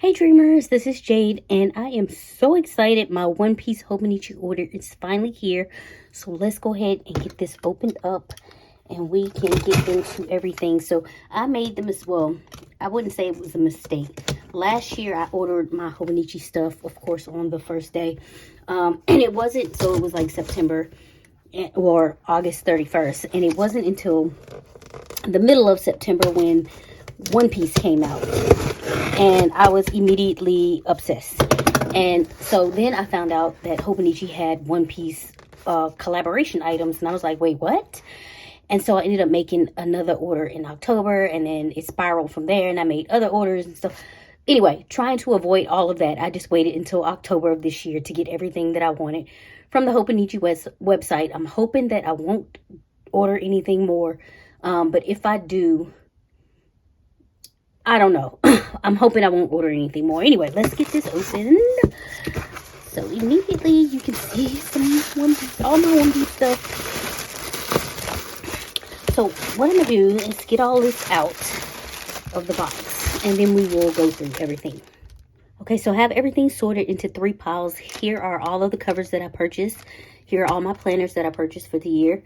Hey dreamers, this is Jade and I am so excited. My One Piece Hobonichi order is finally here. So let's go ahead and get this opened up and we can get into everything. So I made them as well. I wouldn't say it was a mistake. Last year I ordered my Hobonichi stuff, of course, on the first day. And it wasn't, so it was like September or August 31st. And it wasn't until the middle of September when One Piece came out. And I was immediately obsessed. And so then I found out that Hobonichi had One Piece collaboration items. And I was like, wait, what? And so I ended up making another order in October. And then it spiraled from there. And I made other orders and stuff. Anyway, trying to avoid all of that, I just waited until October of this year to get everything that I wanted from the Hobonichi website. I'm hoping that I won't order anything more. But if I do, I don't know. I'm hoping I won't order anything more. Anyway, let's get this opened. So immediately you can see some One Piece, all my One Piece stuff. So what I'm going to do is get all this out of the box. And then we will go through everything. Okay, so I have everything sorted into 3 piles. Here are all of the covers that I purchased. Here are all my planners that I purchased for the year.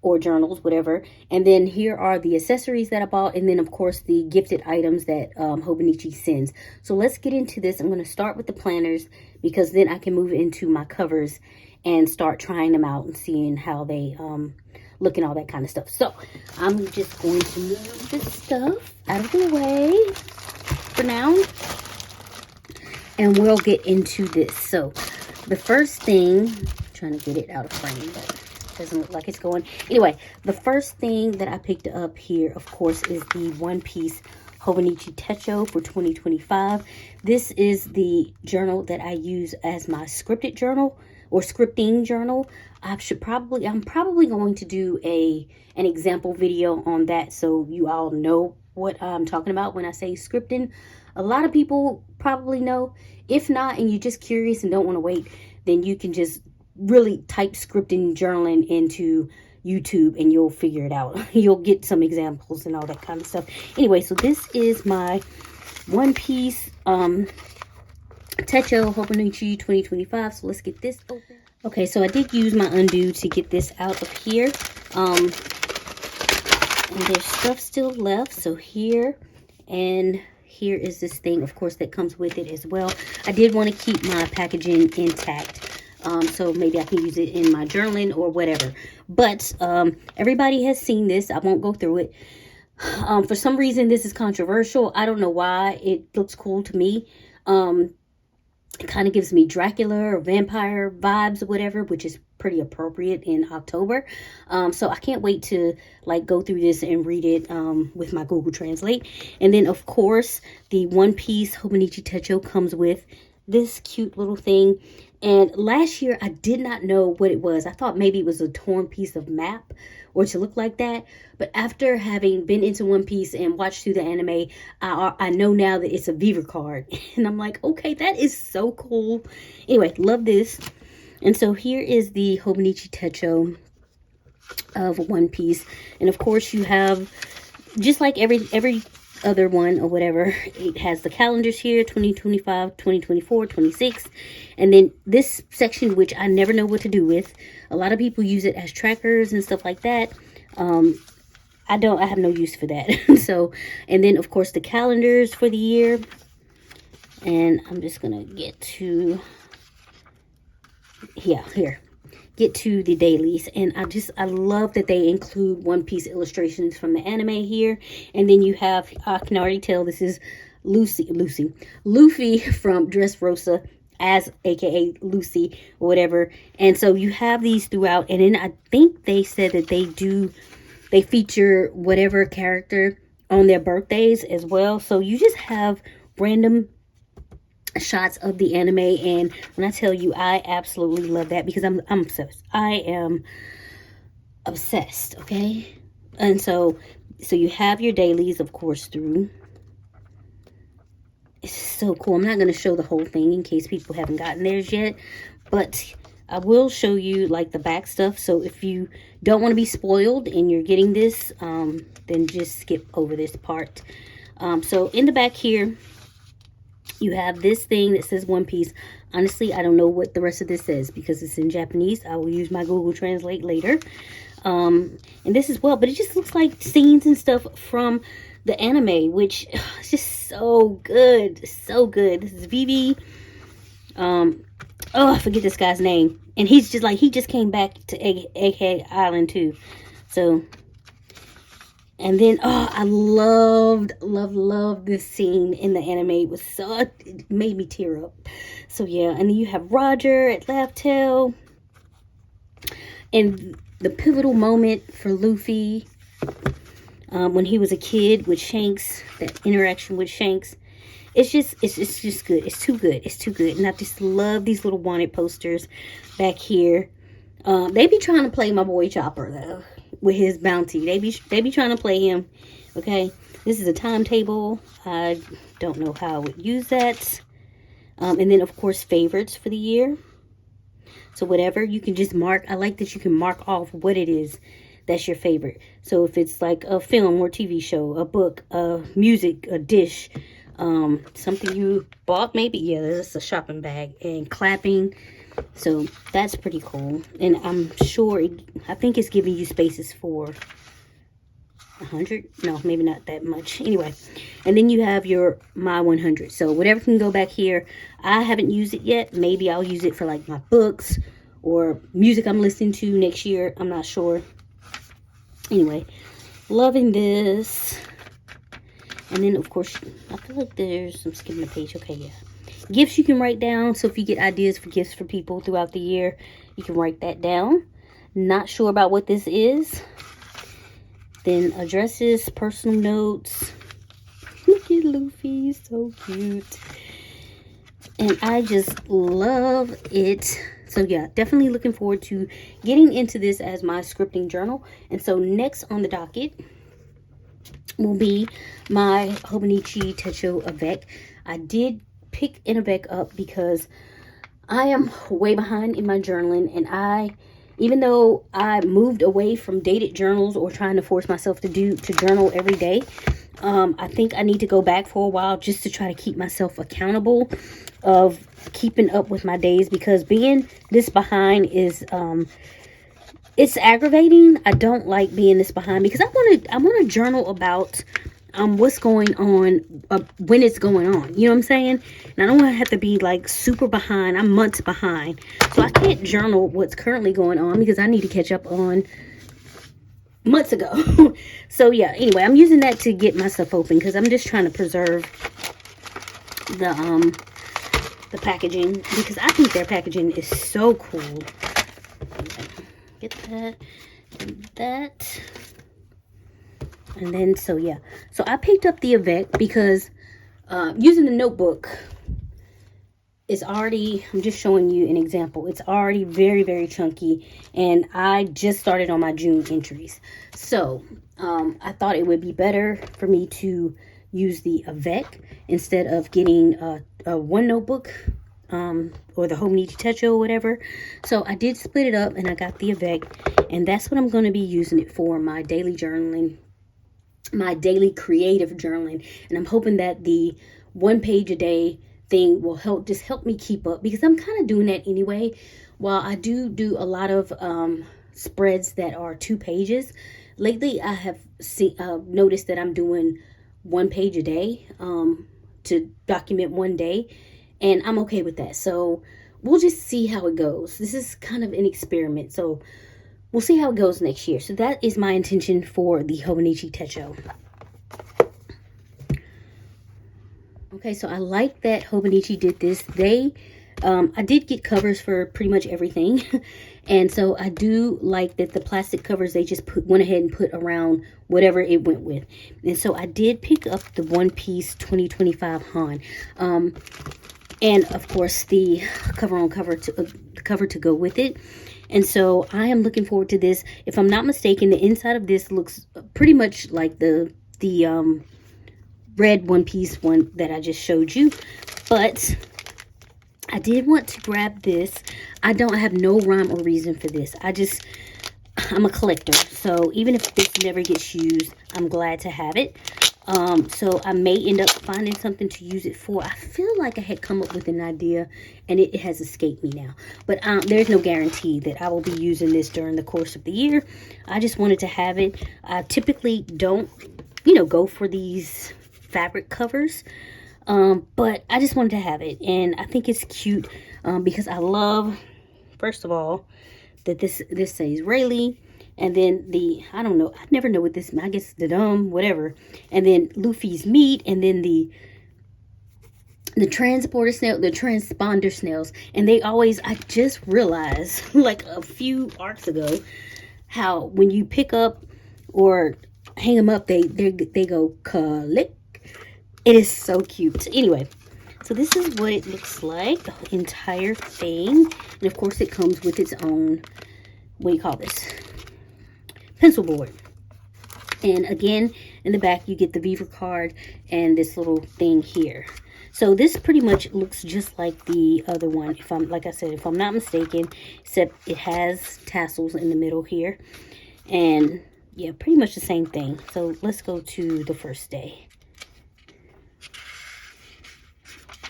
Or journals, whatever. And then here are the accessories that I bought. And then, of course, the gifted items that Hobonichi sends. So let's get into this. I'm going to start with the planners because then I can move into my covers and start trying them out and seeing how they look and all that kind of stuff. So I'm just going to move this stuff out of the way for now. And we'll get into this. So the first thing, I'm trying to get it out of frame, but doesn't look like it's going. Anyway, the first thing that I picked up here, of course, is the One Piece Hobonichi Techo for 2025. This is the journal that I use as my scripted journal or scripting journal. I'm probably going to do an example video on that so you all know what I'm talking about when I say scripting. A lot of people probably know. If not, and you're just curious and don't want to wait, then you can just really type scripting journaling into YouTube and you'll figure it out. You'll get some examples and all that kind of stuff. Anyway, so this is my One Piece Techo Hobonichi 2025. So let's get this open. Okay, so I did use my undo to get this out of here. And there's stuff still left. So here and here is this thing, of course, that comes with it as well. I did want to keep my packaging intact. So maybe I can use it in my journaling or whatever. But everybody has seen this. I won't go through it. For some reason, this is controversial. I don't know why. It looks cool to me. It kind of gives me Dracula or vampire vibes or whatever, which is pretty appropriate in October. So I can't wait to like go through this and read it with my Google Translate. And then, of course, the One Piece Hobonichi Techo comes with this cute little thing. And last year, I did not know what it was. I thought maybe it was a torn piece of map or to look like that. But after having been into One Piece and watched through the anime, I know now that it's a Viva card. And I'm like, okay, that is so cool. Anyway, love this. And so here is the Hobonichi Techo of One Piece. And of course, you have, just like every other one or whatever, it has the calendars here, 2025, 2024, 26, and then this section, which I never know what to do with. A lot of people use it as trackers and stuff like that. I have no use for that. So, and then of course the calendars for the year, and I'm just gonna get to get to the dailies. And I love that they include One Piece illustrations from the anime here. And then you have, I can already tell this is Luffy from Dressrosa, as aka Lucy or whatever. And so you have these throughout. And then I think they said that they feature whatever character on their birthdays as well. So you just have random shots of the anime, and when I tell you, I absolutely love that because I'm obsessed. I am obsessed. Okay, and so you have your dailies, of course, through. It's so cool. I'm not going to show the whole thing in case people haven't gotten theirs yet, but I will show you like the back stuff. So if you don't want to be spoiled and you're getting this, then just skip over this part. So in the back here, You have this thing that says One Piece. Honestly, I don't know what the rest of this says because it's in Japanese. I will use my Google Translate later. And this as well, but it just looks like scenes and stuff from the anime, which is just so good. So good. This is Vivi. Oh, I forget this guy's name. And he's just like, he just came back to Egghead Island too. So, and then, oh, I loved this scene in the anime. It made me tear up. So yeah, and then you have Roger at Laugh Tale. And the pivotal moment for Luffy, when he was a kid with Shanks, that interaction with Shanks. It's just good. It's too good. It's too good. And I just love these little wanted posters back here. They be trying to play my boy Chopper though with his bounty. They be trying to play him. Okay, this is a timetable. I don't know how I would use that. And then of course favorites for the year. So whatever you can just mark. I like that you can mark off what it is that's your favorite. So if it's like a film or TV show, a book, a music, a dish, something you bought maybe, yeah, that's a shopping bag, and clapping. So that's pretty cool. And I'm sure I think it's giving you spaces for 100. No, maybe not that much. Anyway, and then you have your My 100. So whatever can go back here. I haven't used it yet. Maybe I'll use it for like my books or music I'm listening to next year. I'm not sure. Anyway, loving this. And then, of course, I feel like I'm skipping a page. Okay, yeah. Gifts you can write down. So if you get ideas for gifts for people throughout the year, you can write that down. Not sure about what this is. Then addresses, personal notes. Look at Luffy, so cute. And I just love it. So yeah, definitely looking forward to getting into this as my scripting journal. And so next on the docket will be my Hobonichi Techo avec. I did pick an avec up because I am way behind in my journaling, and even though I moved away from dated journals or trying to force myself to journal every day, I think I need to go back for a while just to try to keep myself accountable of keeping up with my days, because being this behind is it's aggravating. I don't like being this behind because I want to journal about what's going on when it's going on. You know what I'm saying? And I don't want to have to be like super behind. I'm months behind. So I can't journal what's currently going on because I need to catch up on months ago. So yeah, anyway, I'm using that to get myself open because I'm just trying to preserve the packaging, because I think their packaging is so cool. Get that, get that. And then, so yeah. So I picked up the avec because using the notebook is already, I'm just showing you an example. It's already very, very chunky. And I just started on my June entries. So I thought it would be better for me to use the avec instead of getting a one notebook or the Hobonichi Techo or whatever. So I did split it up and I got the avec. And that's what I'm going to be using it for, my daily journaling, my daily creative journaling. And I'm hoping that the 1 page a day thing will help me keep up, because I'm kind of doing that anyway. While I do a lot of spreads that are 2 pages, lately I have noticed that I'm doing 1 page a day to document one day, and I'm okay with that. So we'll just see how it goes. This is kind of an experiment, so we'll see how it goes next year. So that is my intention for the Hobonichi Techo. Okay, so I like that Hobonichi did this. I did get covers for pretty much everything. And so I do like that the plastic covers, they just went ahead and put around whatever it went with. And so I did pick up the One Piece 2025 Hon. And of course the cover to go with it. And so I am looking forward to this. If I'm not mistaken, the inside of this looks pretty much like the red One Piece one that I just showed you. But I did want to grab this. I have no rhyme or reason for this. I'm a collector. So even if this never gets used, I'm glad to have it. So I may end up finding something to use it for. I feel like I had come up with an idea and it has escaped me now. But there's no guarantee that I will be using this during the course of the year. I just wanted to have it. I typically don't, you know, go for these fabric covers. But I just wanted to have it. And I think it's cute because I love, first of all, that this says Rayleigh. And then I don't know, I never know what this, I guess the whatever. And then Luffy's meat, and then the transporter snail, the transponder snails. And they always, I just realized like a few arcs ago, how when you pick up or hang them up, they go click. It is so cute. Anyway, so this is what it looks like, the entire thing. And of course it comes with its own, what do you call this? Pencil board. And again, in the back you get the Beaver card and this little thing here. So this pretty much looks just like the other one, if I'm, like I said, if I'm not mistaken, except it has tassels in the middle here. And yeah, pretty much the same thing. So let's go to the first day.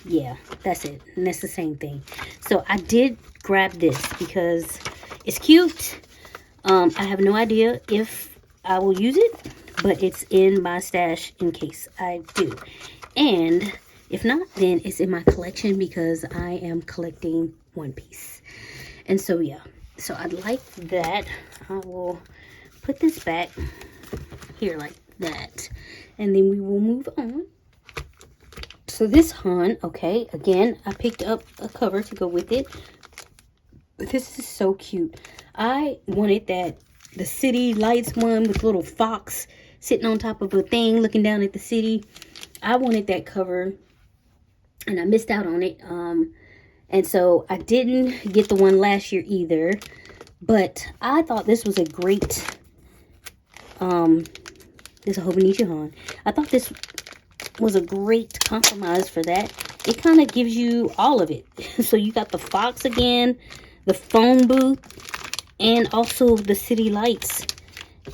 Yeah, that's it. And that's the same thing. So I did grab this because it's cute. I have no idea if I will use it, but it's in my stash in case I do. And if not, then it's in my collection because I am collecting One Piece. And so, yeah. So I'd like that. I will put this back here like that. And then we will move on. So this Hon, okay, again, I picked up a cover to go with it. This is so cute. I wanted the city lights one with little fox sitting on top of a thing looking down at the city. I wanted that cover and I missed out on it. And so I didn't get the one last year either. But I thought this was a great, this is a Hobonichi Hon. I thought this was a great compromise for that. It kind of gives you all of it. So you got the fox again, the phone booth, and also the city lights.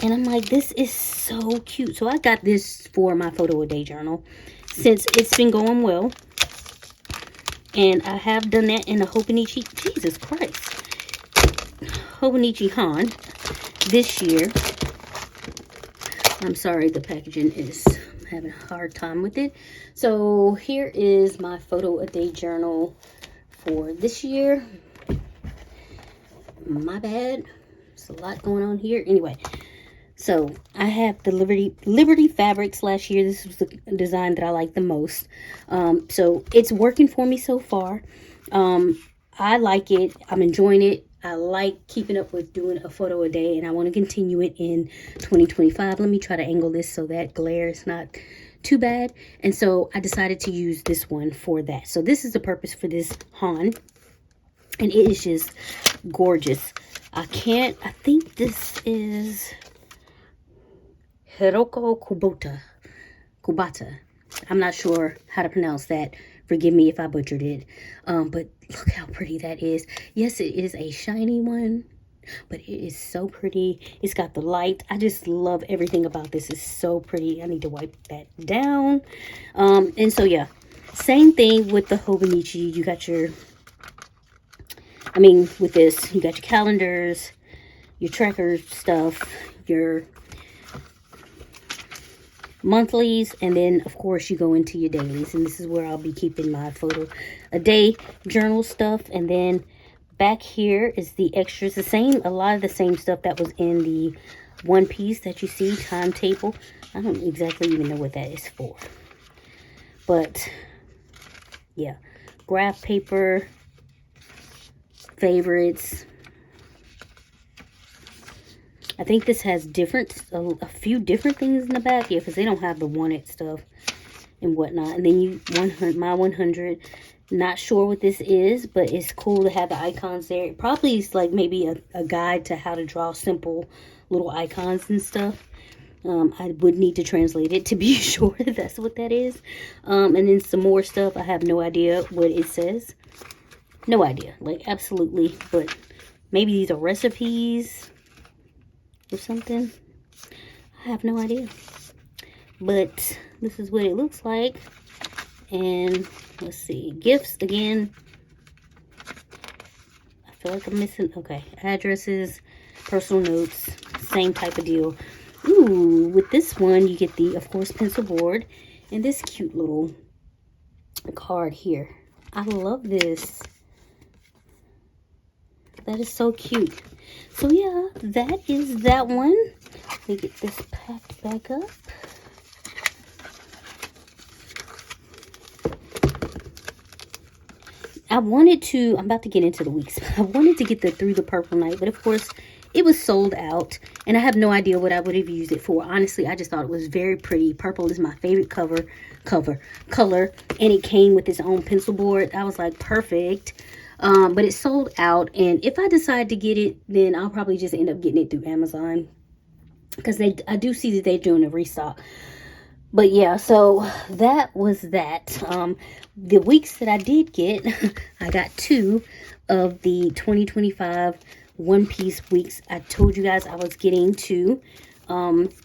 And I'm like, this is so cute. So I got this for my photo a day journal since it's been going well. And I have done that in a Hobonichi, Jesus Christ, Hobonichi Hon this year. I'm sorry, the packaging is having a hard time with it. So here is my photo a day journal for this year. My bad. There's a lot going on here. Anyway, so I have the Liberty fabrics last year. This was the design that I like the most. So it's working for me so far. I like it. I'm enjoying it. I like keeping up with doing a photo a day, and I want to continue it in 2025. Let me try to angle this so that glare is not too bad. And so I decided to use this one for that. So this is the purpose for this Hon. And it is just gorgeous. I think this is Hiroko Kubata. I'm not sure how to pronounce that. Forgive me if I butchered it. But look how pretty that is. Yes, it is a shiny one, but it is so pretty. It's got the light. I just love everything about this. It's so pretty. I need to wipe that down. And so, yeah, same thing with the Hobonichi. You got your, with this, you got your calendars, your tracker stuff, your monthlies, and then of course you go into your dailies, and this is where I'll be keeping my photo a day journal stuff. And then back here is the extras, a lot of the same stuff that was in the One Piece that you see, timetable. I don't exactly even know what that is for, but yeah, graph paper, favorites. I think this has a few different things in the back. Yeah, because they don't have the wanted stuff and whatnot. And then my 100. Not sure what this is, but it's cool to have the icons there. It probably is like maybe a guide to how to draw simple little icons and stuff. I would need to translate it to be sure that's what that is. And then some more stuff. I have no idea what it says. No idea. Like, absolutely. But maybe these are recipes or something. I have no idea. but this is what it looks like. And let's see, gifts again. I feel like I'm missing, okay, addresses, personal notes, same type of deal. Ooh, with this one, you get the, of course, pencil board and this cute little card here. I love this. That is so cute. So yeah, that is that one. Let me get this packed back up. I wanted to, I'm about to get into the weeks. I wanted to get the Through the Purple Night, but of course it was sold out and I have no idea what I would have used it for. Honestly, I just thought it was very pretty. Purple is my favorite color, and it came with its own pencil board. I was like, perfect. But it sold out, and if I decide to get it, then I'll probably just end up getting it through Amazon, because I do see that they're doing a restock. But yeah, so that was that. The weeks that I did get, I got 2 of the 2025 One Piece weeks. I told you guys I was getting 2.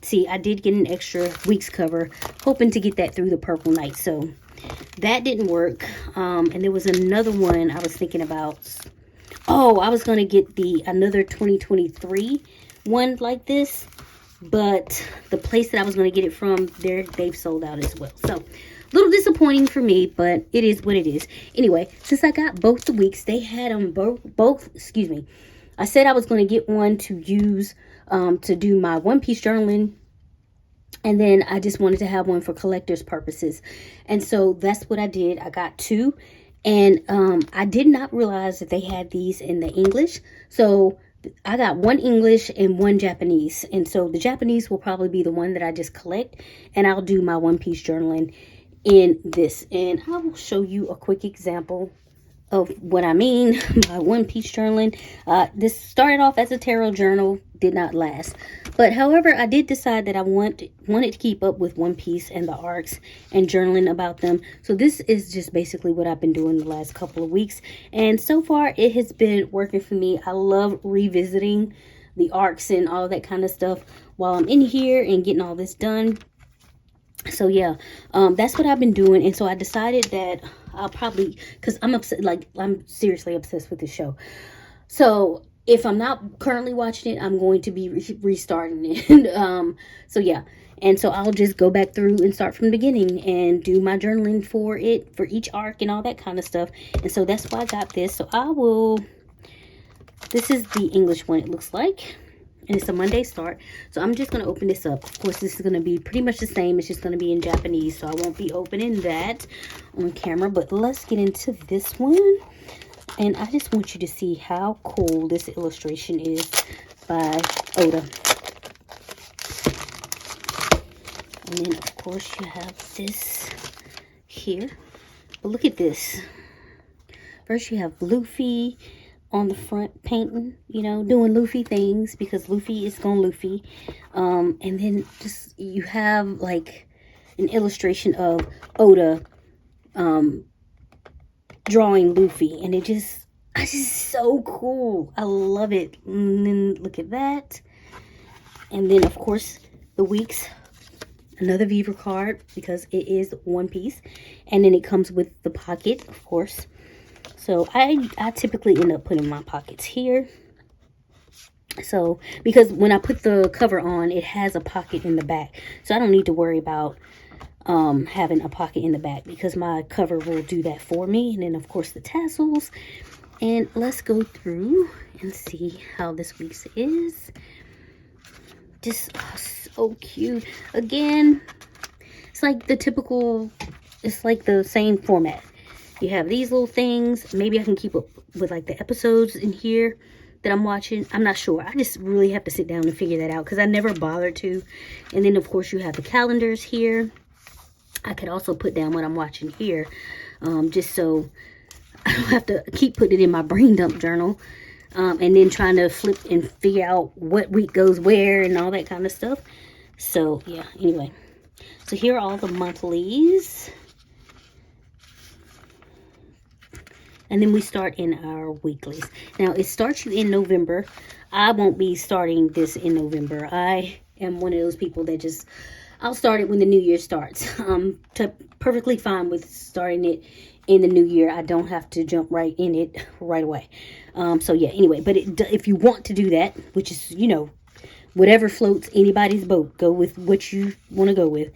See, I did get an extra weeks cover, hoping to get that Through the Purple Night. So that didn't work. And there was another one I was thinking about. Oh, I was going to get another 2023 one like this, but the place that I was going to get it from, they've sold out as well. So a little disappointing for me, but it is what it is. Anyway, since I got both the weeks, they had them both, excuse me. I said I was going to get one to use to do my One Piece journaling, and then I just wanted to have one for collector's purposes. And so that's what I did. I got 2. And I did not realize that they had these in the English. So I got 1 English and 1 Japanese. And so the Japanese will probably be the one that I just collect. And I'll do my One Piece journaling in this. And I will show you a quick example of what I mean by One Piece journaling. This started off as a tarot journal, did not last. But however, I did decide that I wanted to keep up with One Piece and the arcs and journaling about them. So this is just basically what I've been doing the last couple of weeks. And so far, it has been working for me. I love revisiting the arcs and all that kind of stuff while I'm in here and getting all this done. So yeah, that's what I've been doing. And so I decided that I'll probably, because I'm upset, like I'm seriously obsessed with this show. So if I'm not currently watching it, I'm going to be restarting it. So yeah, and so I'll just go back through and start from the beginning and do my journaling for it, for each arc and all that kind of stuff. And so that's why I got this. So this is the English one, it looks like. And it's a Monday start. So I'm just going to open this up. Of course, this is going to be pretty much the same. It's just going to be in Japanese. So I won't be opening that on camera. But let's get into this one. And I just want you to see how cool this illustration is by Oda. And then, of course, you have this here. But look at this. First, you have Luffy on the front painting, you know, doing Luffy things because Luffy is gonna Luffy. And then just you have like an illustration of Oda drawing Luffy, and it's just so cool. I love it. And then look at that. And then of course the weeks, another Viva card because it is One Piece, and then it comes with the pocket, of course. So I typically end up putting my pockets here. So because when I put the cover on, it has a pocket in the back, so I don't need to worry about having a pocket in the back because my cover will do that for me. And then of course the tassels. And let's go through and see how this week's is. Just so cute. Again, it's like the typical, it's like the same format. You have these little things. Maybe I can keep up with like the episodes in here that I'm watching. I'm not sure. I just really have to sit down and figure that out because I never bothered to. And then of course you have the calendars here. I could also put down what I'm watching here, just so I don't have to keep putting it in my brain dump journal, and then trying to flip and figure out what week goes where and all that kind of stuff. So yeah, anyway, so here are all the monthlies. And then we start in our weeklies. Now, it starts you in November. I won't be starting this in November. I am one of those people that just, I'll start it when the new year starts. Perfectly fine with starting it in the new year. I don't have to jump right in it right away. So yeah, anyway, but if you want to do that, which is, you know, whatever floats anybody's boat, go with what you want to go with.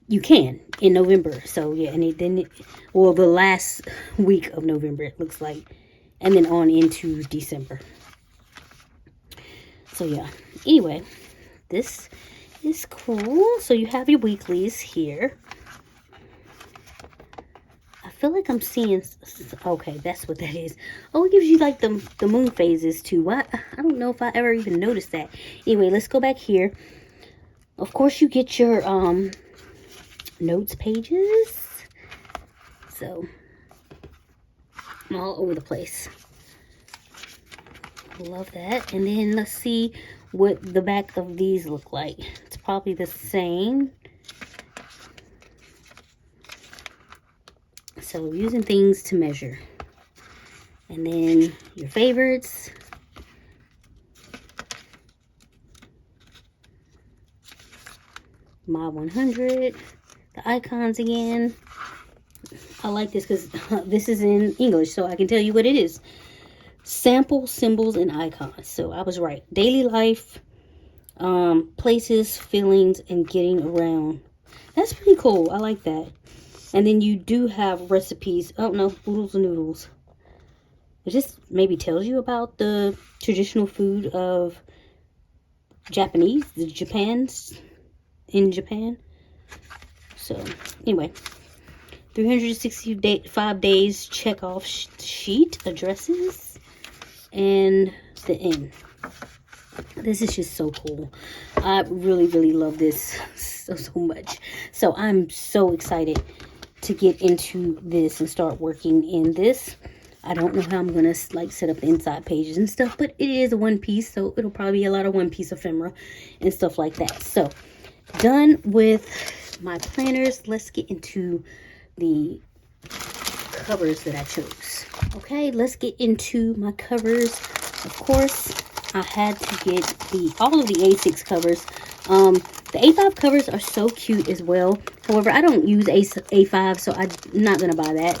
You can in November. So yeah, and well, the last week of November, it looks like, and then on into December. So yeah, anyway, this is cool. So you have your weeklies here. I feel like I'm seeing, okay, that's what that is. Oh, it gives you like the moon phases too. I don't know if I ever even noticed that. Anyway, let's go back here. Of course, you get your notes pages. So I'm all over the place. Love that. And then let's see what the back of these look like. It's probably the same. So using things to measure. And then your favorites. My 100. The icons again. I like this because this is in English, so I can tell you what it is. Sample symbols and icons. So I was right. Daily life, places, feelings, and getting around. That's pretty cool. I like that. And then you do have recipes. Oh no, oodles and noodles. It just maybe tells you about the traditional food of Japanese, in Japan. So anyway, 365 days check off sheet, addresses, and the end. This is just so cool. I really, really love this so much. So I'm so excited to get into this and start working in this. I don't know how I'm gonna like set up the inside pages and stuff, but it is a one piece, so it'll probably be a lot of one piece ephemera and stuff like that. So done with my planners. Let's get into the covers that I chose. Okay, let's get into my covers. Of course, I had to get all of the A6 covers. The A5 covers are so cute as well. However, I don't use A5, so I'm not gonna buy that.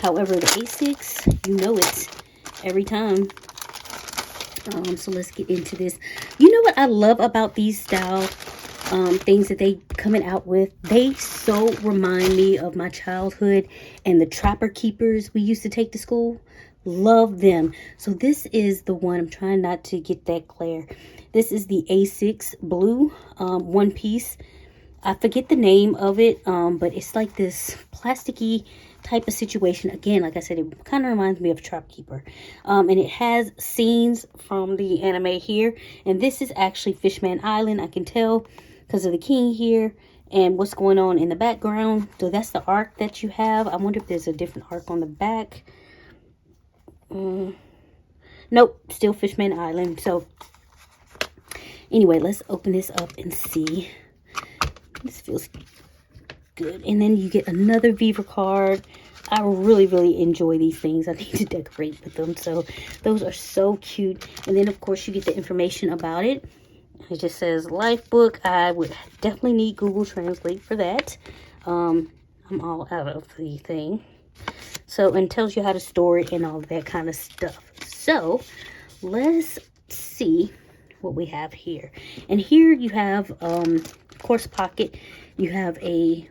However, the A6, you know it every time. So let's get into this. You know what I love about these style things that they coming out with? They so remind me of my childhood and the trapper keepers we used to take to school. Love them. So this is the one. I'm trying not to get that glare. This is the A6 blue one piece. I forget the name of it, but it's like this plasticky type of situation. Again, like I said, it kind of reminds me of Trap Keeper. And it has scenes from the anime here. And this is actually Fishman Island. I can tell because of the king here and what's going on in the background. So that's the arc that you have. I wonder if there's a different arc on the back. Nope, still Fishman Island. So anyway, let's open this up and see. This feels good. And then you get another Viva card. I really, really enjoy these things. I need to decorate with them. So those are so cute. And then, of course, you get the information about it. It just says life book. I would definitely need Google Translate for that. I'm all out of the thing. So, and tells you how to store it and all that kind of stuff. So, let's see what we have here. And here you have, of course, pocket. You have a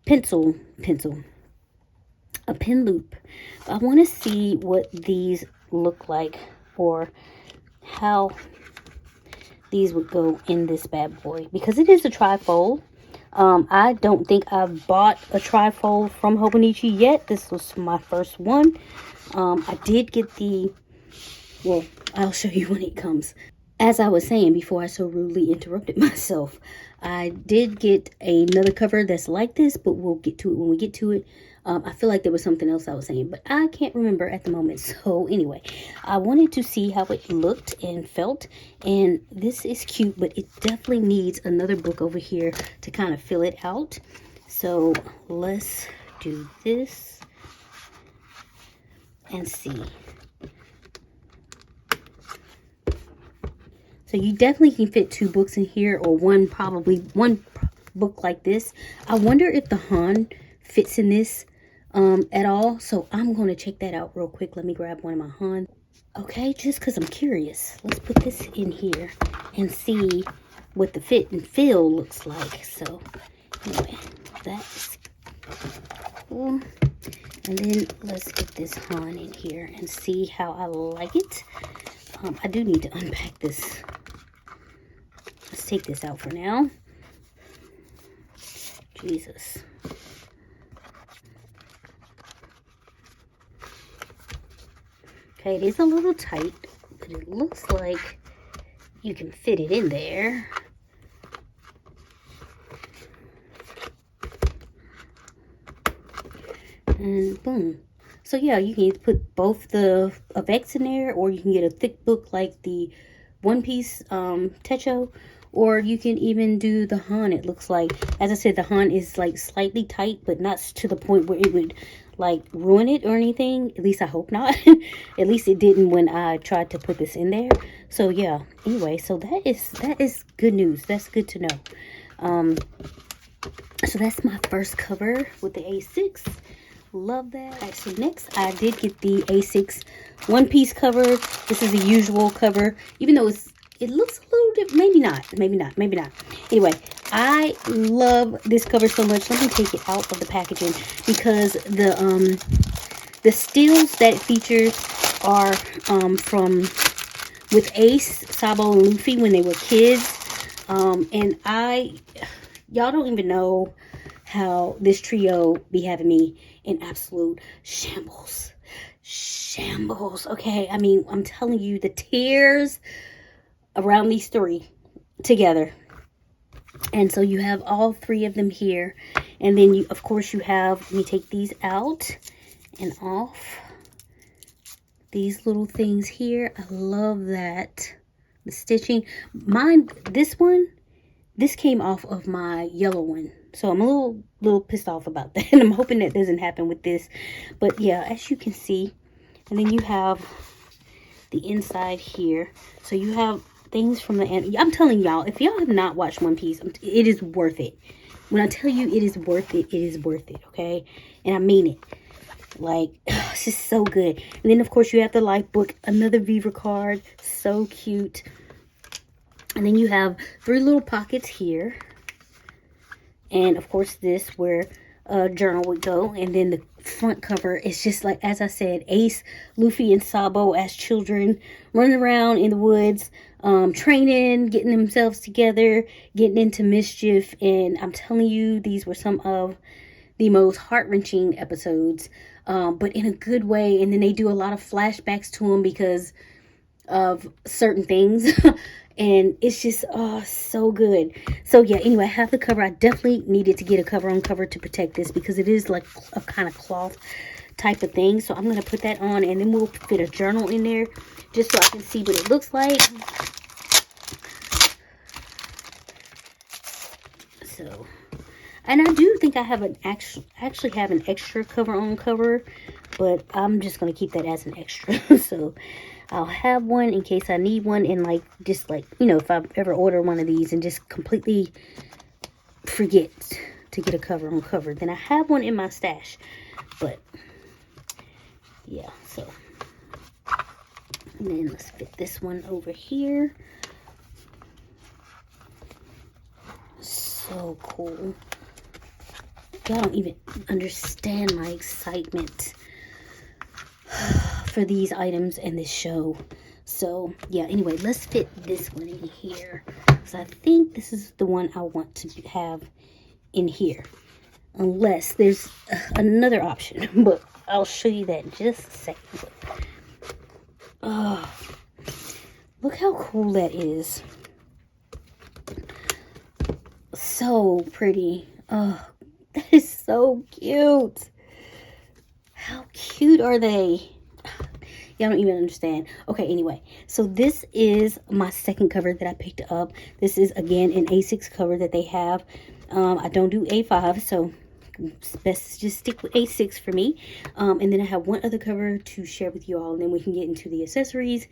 pencil, a pen loop. I want to see what these look like or how these would go in this bad boy, because it is a trifold. I don't think I've bought a trifold from Hobonichi yet. This was my first one. I did get well, I'll show you when it comes. As I was saying before I so rudely interrupted myself, I did get another cover that's like this, but we'll get to it when we get to it. I feel like there was something else I was saying, but I can't remember at the moment. So anyway, I wanted to see how it looked and felt, and this is cute, but it definitely needs another book over here to kind of fill it out. So let's do this and see. So you definitely can fit 2 books in here, or one, probably one book like this. I wonder if the Hon fits in this at all. So I'm going to check that out real quick. Let me grab one of my Hon. Okay, just because I'm curious. Let's put this in here and see what the fit and feel looks like. So anyway, that's cool. And then let's get this Hon in here and see how I like it. I do need to unpack this. Let's take this out for now. Jesus. Okay, it is a little tight, but it looks like you can fit it in there. And boom. So yeah, you can either put both the avec in there, or you can get a thick book like the One Piece Techo, or you can even do the Hon. It looks like, as I said, the Hon is like slightly tight, but not to the point where it would like ruin it or anything. At least I hope not. At least it didn't when I tried to put this in there. So yeah, anyway, so that is good news. That's good to know. So that's my first cover with the A6. Love that. Alright, so next I did get the A6 One Piece cover. This is the usual cover, even though it looks a little different. Maybe not. Anyway, I love this cover so much. Let me take it out of the packaging, because the steals that it features are from with Ace, Sabo, and Luffy when they were kids. And y'all don't even know how this trio be having me in absolute shambles. Okay, I mean, I'm telling you, the tears around these 3 together. And so you have all 3 of them here, and then you, of course, you have, let me take these out and off, these little things here. I love that, the stitching. Mine, this came off of my yellow one, so I'm a little pissed off about that. And I'm hoping that doesn't happen with this. But yeah, as you can see, and then you have the inside here. So you have things from the end. I'm telling y'all, if y'all have not watched One Piece, it is worth it. When I tell you it is worth it, it is worth it, okay? And I mean it. Like, it's just so good. And then, of course, you have the life book, another Viva card. So cute. And then you have 3 little pockets here. And, of course, this where a journal would go. And then the front cover is just like, as I said, Ace, Luffy, and Sabo as children running around in the woods, training, getting themselves together, getting into mischief. And I'm telling you, these were some of the most heart-wrenching episodes, but in a good way. And then they do a lot of flashbacks to them because of certain things. And it's just, oh, so good. So yeah, anyway, I have the cover. I definitely needed to get a cover on cover to protect this, because it is like a kind of cloth type of thing. So I'm going to put that on, and then we'll fit a journal in there just so I can see what it looks like. So, and I do think I have an actually have an extra cover on cover, but I'm just going to keep that as an extra. So I'll have one in case I need one, and like, just like, you know, if I ever order one of these and just completely forget to get a cover on cover, then I have one in my stash. But yeah, so, and then let's fit this one over here. So cool. Y'all don't even understand my excitement for these items and this show. So yeah, anyway, let's fit this one in here, because I think this is the one I want to have in here, unless there's another option. But I'll show you that in just a second. Oh, look how cool that is. So pretty. Oh, that is so cute. How cute are they? Y'all don't even understand. Okay, anyway, so this is my second cover that I picked up. This is, again, an A6 cover that they have. I don't do A5, so it's best to just stick with A6 for me. And then I have one other cover to share with you all, and then we can get into the accessories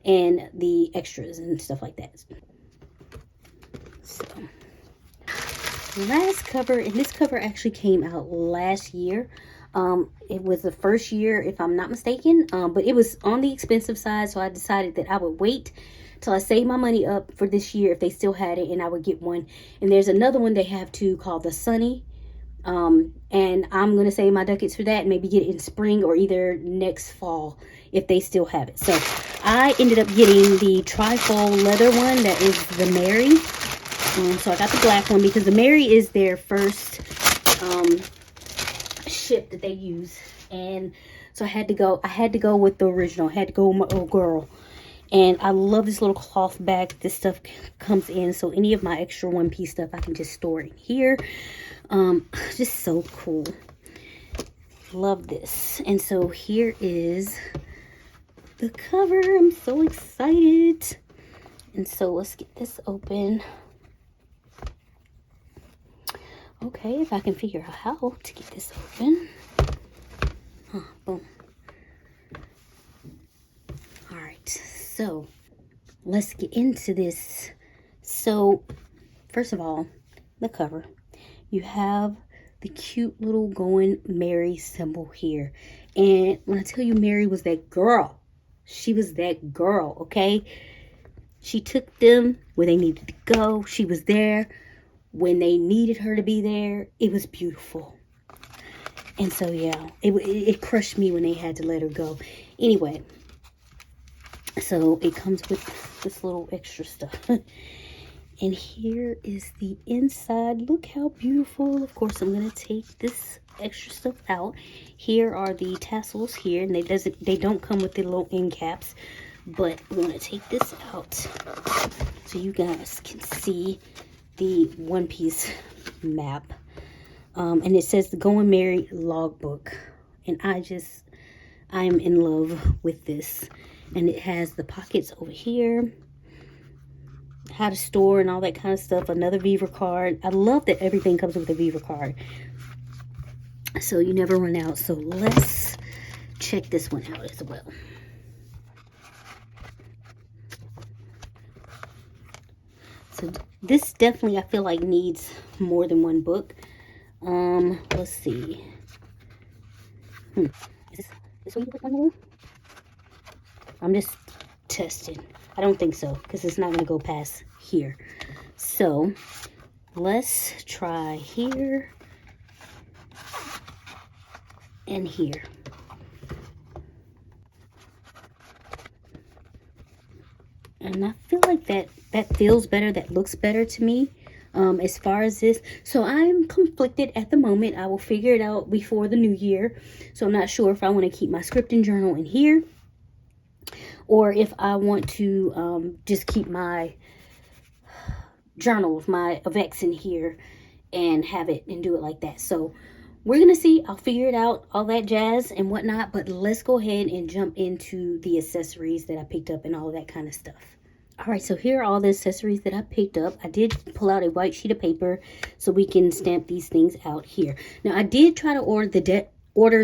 and the extras and stuff like that. So last cover, and this cover actually came out last year. It was the first year, if I'm not mistaken, but it was on the expensive side, so I decided that I would wait till I save my money up for this year if they still had it, and I would get one. And there's another one they have too called the Sunny, and I'm gonna save my ducats for that and maybe get it in spring or either next fall if they still have it. So I ended up getting the trifold leather one that is the Mary. So I got the black one because the Mary is their first ship that they use, and so I had to go with the original. I had to go with my old girl. And I love this little cloth bag this stuff comes in, so any of my extra One Piece stuff I can just store it in here. Just so cool. Love this. And so here is the cover. I'm so excited. And so let's get this open. Okay, if I can figure out how to get this open. Boom. All right, so let's get into this. So first of all, the cover. You have the cute little going Mary symbol here. And when I tell you Mary was that girl, she was that girl, okay? She took them where they needed to go. She was there when they needed her to be there. It was beautiful. And so, yeah, it crushed me when they had to let her go. Anyway, so it comes with this little extra stuff. And here is the inside. Look how beautiful. Of course, I'm going to take this extra stuff out. Here are the tassels here, and they don't come with the little end caps. But I'm going to take this out so you guys can see the One Piece map. And it says the Going Merry logbook. And I'm in love with this. And it has the pockets over here, how to store and all that kind of stuff. Another Viva card. I love that everything comes with a Viva card, so you never run out. So let's check this one out as well. So this definitely, I feel like, needs more than one book. Let's see. Is this what you put on the wall? I'm just testing. I don't think so, because it's not going to go past here. So let's try here and here. And I feel like that feels better, that looks better to me. As far as this, so I'm conflicted at the moment. I will figure it out before the new year. So I'm not sure if I want to keep my scripting journal in here, or if I want to just keep my journals, my avec in here, and have it and do it like that. So we're gonna see. I'll figure it out, all that jazz and whatnot. But let's go ahead and jump into the accessories that I picked up and all of that kind of stuff. All right, so here are all the accessories that I picked up. I did pull out a white sheet of paper so we can stamp these things out here. Now, I did try to order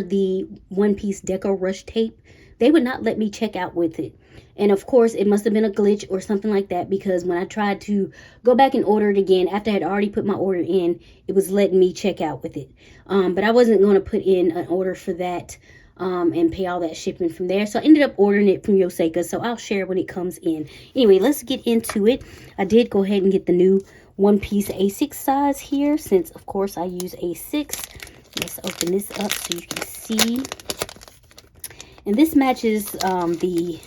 the One Piece Deco Rush tape. They would not let me check out with it. And of course, it must have been a glitch or something like that, because when I tried to go back and order it again, after I had already put my order in, it was letting me check out with it. But I wasn't going to put in an order for that and pay all that shipping from there. So I ended up ordering it from Yoseka, so I'll share when it comes in. Anyway, let's get into it. I did go ahead and get the new One Piece A6 size here, since of course I use A6. Let's open this up so you can see. And this matches the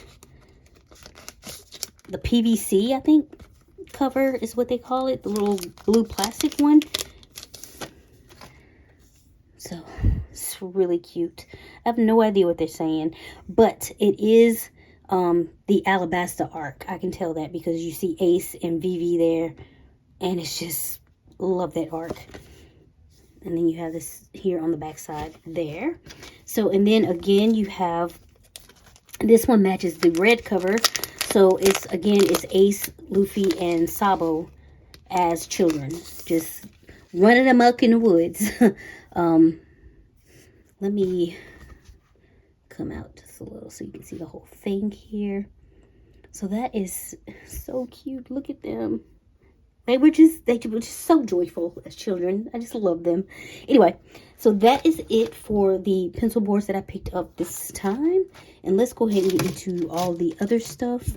PVC, I think, cover is what they call it, the little blue plastic one. So it's really cute. I have no idea what they're saying, but it is the Alabasta arc. I can tell that because you see Ace and Vivi there, and it's just, love that arc. And then you have this here on the back side there. So, and then again, you have, this one matches the red cover. So it's, again, it's Ace, Luffy, and Sabo as children, just running amok in the woods. Let me come out just a little so you can see the whole thing here. So that is so cute. Look at them. They were just so joyful as children. I just love them. Anyway, so that is it for the pencil boards that I picked up this time. And let's go ahead and get into all the other stuff.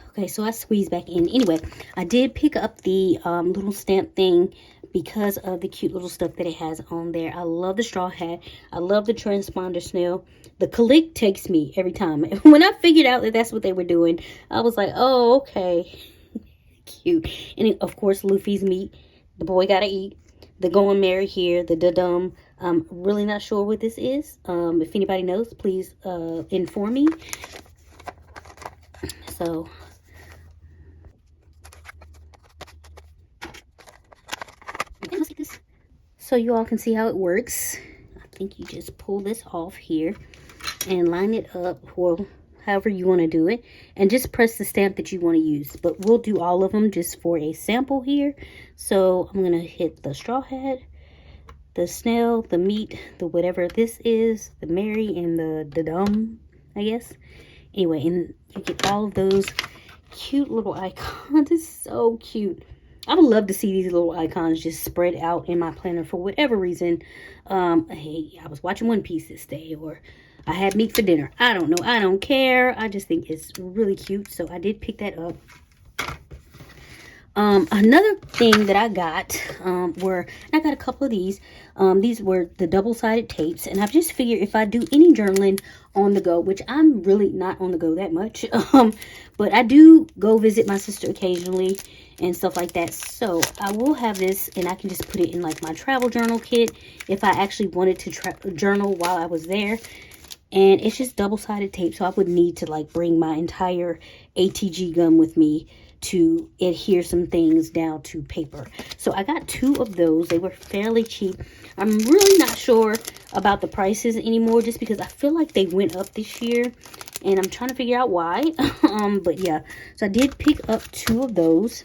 Okay, so I squeezed back in. Anyway, I did pick up the little stamp thing because of the cute little stuff that it has on there. I love the straw hat. I love the transponder snail. The click takes me every time. When I figured out that that's what they were doing, I was like, oh, okay. Cute. And of course, Luffy's meat. The boy gotta eat. The going merry here. The da-dum. I'm really not sure what this is. If anybody knows, please inform me. So... so you all can see how it works. I think you just pull this off here and line it up, or however you want to do it, and just press the stamp that you want to use. But we'll do all of them just for a sample here. So I'm gonna hit the straw hat, the snail, the meat, the whatever this is, the Mary, and the dum, I guess. Anyway, and you get all of those cute little icons. It's so cute. I would love to see these little icons just spread out in my planner for whatever reason. Hey, I was watching One Piece this day, or I had meat for dinner. I don't know. I don't care. I just think it's really cute. So I did pick that up. Another thing that I got I got a couple of these. These were the double-sided tapes, and I've just figured if I do any journaling on the go, which I'm really not on the go that much, but I do go visit my sister occasionally and stuff like that. So I will have this, and I can just put it in like my travel journal kit if I actually wanted to journal while I was there. And it's just double-sided tape, so I would need to like bring my entire ATG gum with me to adhere some things down to paper. So I got 2 of those. They were fairly cheap. I'm really not sure about the prices anymore, just because I feel like they went up this year, and I'm trying to figure out why. But yeah, so I did pick up 2 of those.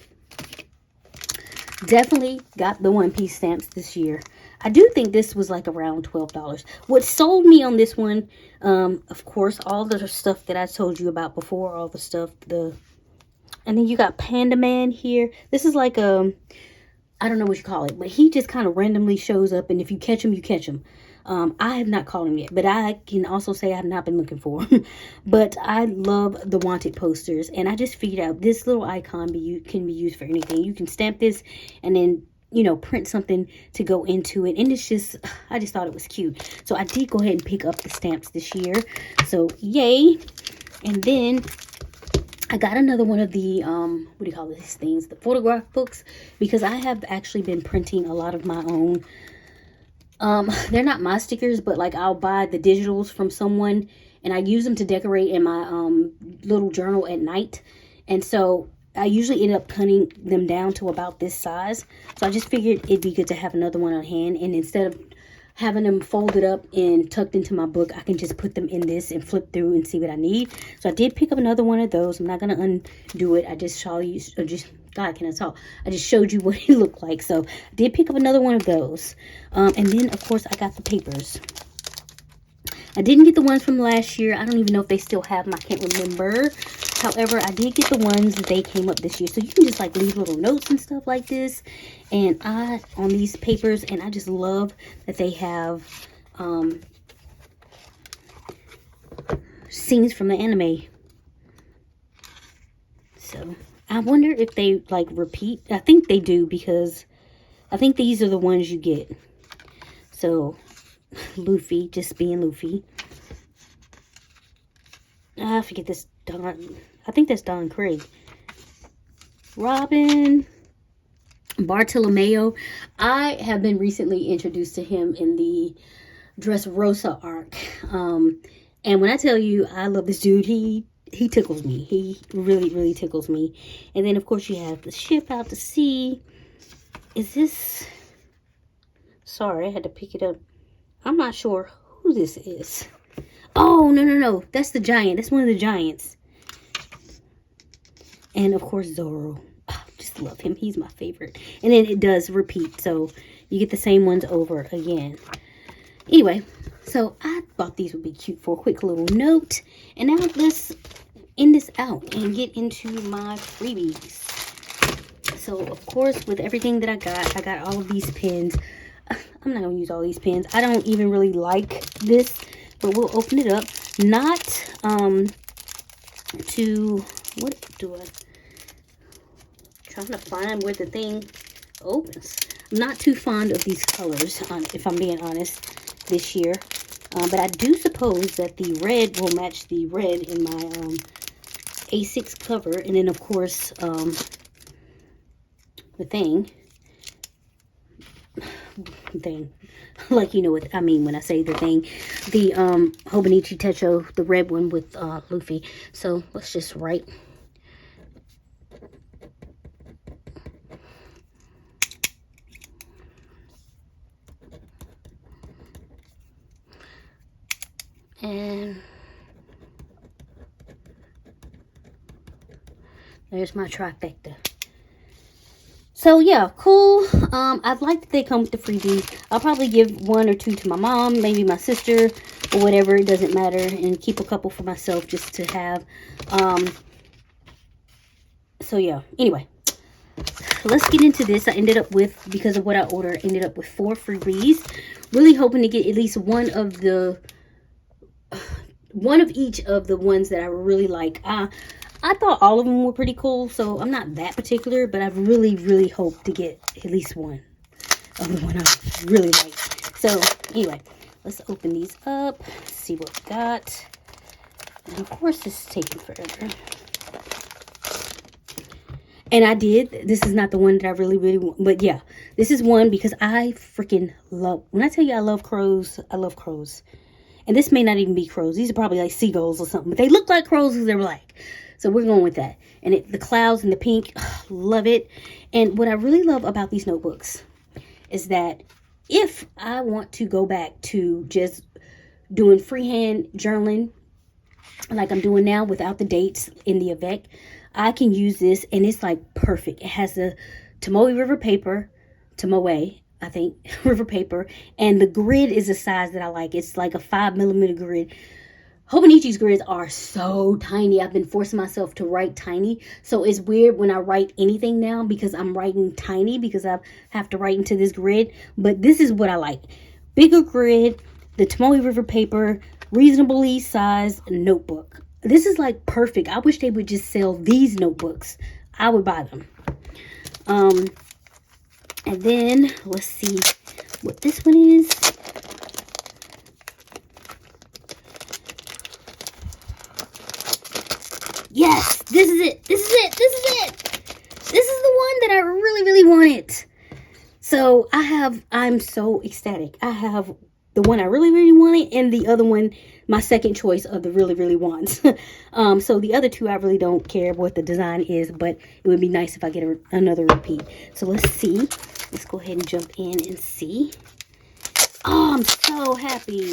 Definitely got the One Piece stamps this year. I do think this was like around $12. What sold me on this one, of course, all the stuff that I told you about before, all the stuff, and then you got Panda Man here. This is like I don't know what you call it, but he just kind of randomly shows up, and if you catch him, you catch him. I have not caught him yet, but I can also say I have not been looking for him. But I love the wanted posters, and I just figured out this little icon can be used for anything. You can stamp this and then, you know, print something to go into it, and it's just, I just thought it was cute. So I did go ahead and pick up the stamps this year, so yay. And then I got another one of the, what do you call these things? The photograph books, because I have actually been printing a lot of my own. They're not my stickers, but like I'll buy the digitals from someone, and I use them to decorate in my little journal at night. And so I usually end up cutting them down to about this size. So I just figured it'd be good to have another one on hand, and instead of having them folded up and tucked into my book, I can just put them in this and flip through and see what I need. So I did pick up another one of those. I'm not going to undo it. I just showed you, God, can I talk? I just showed you what it looked like. So I did pick up another one of those. And then, of course, I got the papers. I didn't get the ones from last year. I don't even know if they still have them. I can't remember. However, I did get the ones that they came up this year. So you can just like leave little notes and stuff like this. And on these papers, and I just love that they have scenes from the anime. So I wonder if they like repeat. I think they do, because I think these are the ones you get. So Luffy, just being Luffy. I forget this Don. I think that's Don Craig. Robin. Bartolomeo. I have been recently introduced to him in the Dressrosa arc. And when I tell you I love this dude, he tickles me. He really, really tickles me. And then, of course, you have the ship out to sea. Is this... Sorry, I had to pick it up. I'm not sure who this is. Oh, no. That's the giant. That's one of the giants. And, of course, Zoro. Oh, just love him. He's my favorite. And then it does repeat. So, you get the same ones over again. Anyway, so I thought these would be cute for a quick little note. And now let's end this out and get into my freebies. So, of course, with everything that I got all of these pens. I'm not going to use all these pens. I don't even really like this, but we'll open it up. Not what do I... Trying to find where the thing opens. I'm not too fond of these colors, if I'm being honest, this year. But I do suppose that the red will match the red in my A6 cover. And then, of course, the thing. Like, you know what I mean when I say the thing. The Hobonichi Techo, the red one with Luffy. So, let's just write. And there's my trifecta. So yeah, cool. I'd like that they come with the freebies. I'll probably give 1 or 2 to my mom, maybe my sister, or whatever. It doesn't matter, and keep a couple for myself just to have. So yeah. Anyway, let's get into this. I ended up with, because of what I ordered, ended up with 4 freebies. Really hoping to get at least one of each of the ones that I really like. I thought all of them were pretty cool, so I'm not that particular, but I really, really hope to get at least one of the one I really like. So, anyway, let's open these up, see what we got. And of course, this is taking forever. And this is not the one that I really, really want, but yeah, this is one because I freaking love, when I tell you I love crows, I love crows. And this may not even be crows. These are probably like seagulls or something. But they look like crows because they're black. So we're going with that. And the clouds and the pink, love it. And what I really love about these notebooks is that if I want to go back to just doing freehand journaling, like I'm doing now without the dates in the avec, I can use this. And it's like perfect. It has the Tomoe River paper, Tomoe, I think, river paper, and the grid is the size that I like. It's like a 5mm grid. Hobonichi's grids are so tiny. I've been forcing myself to write tiny, so it's weird when I write anything now because I'm writing tiny because I have to write into this grid. But this is what I like: bigger grid, the Tomoe River paper, reasonably sized notebook. This is like perfect. I wish they would just sell these notebooks. I would buy them. And then, let's see what this one is. Yes, this is it. This is it. This is it. This is the one that I really, really wanted. So, I'm so ecstatic. I have the one I really, really wanted and the other one, my second choice of the really, really wants. So the other 2, I really don't care what the design is, but it would be nice if I get another repeat. So let's see. Let's go ahead and jump in and see. Oh, I'm so happy.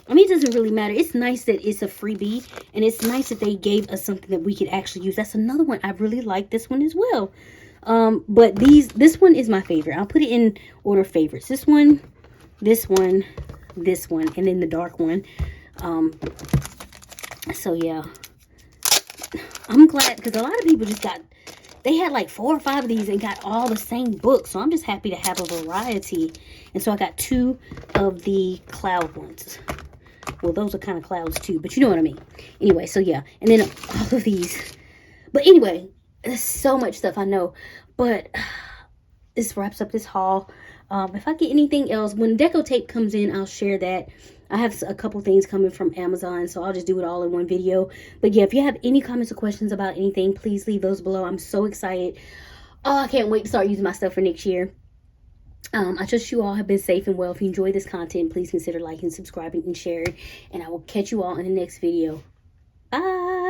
I mean, it doesn't really matter. It's nice that it's a freebie, and it's nice that they gave us something that we could actually use. That's another one. I really like this one as well. But this one is my favorite. I'll put it in order of favorites. This one, this one, this one, and then the dark one. So yeah, I'm glad because a lot of people just they had like 4 or 5 of these and got all the same books. So I'm just happy to have a variety. And so I got 2 of the cloud ones. Well, those are kind of clouds too, but you know what I mean. Anyway, so yeah, and then all of these. But anyway, there's so much stuff, I know, but this wraps up this haul. If I get anything else, when deco tape comes in, I'll share that. I have a couple things coming from Amazon, so I'll just do it all in one video. But yeah, if you have any comments or questions about anything, please leave those below. I'm so excited. Oh, I can't wait to start using my stuff for next year. I trust you all have been safe and well. If you enjoy this content, please consider liking, subscribing, and sharing. And I will catch you all in the next video. Bye.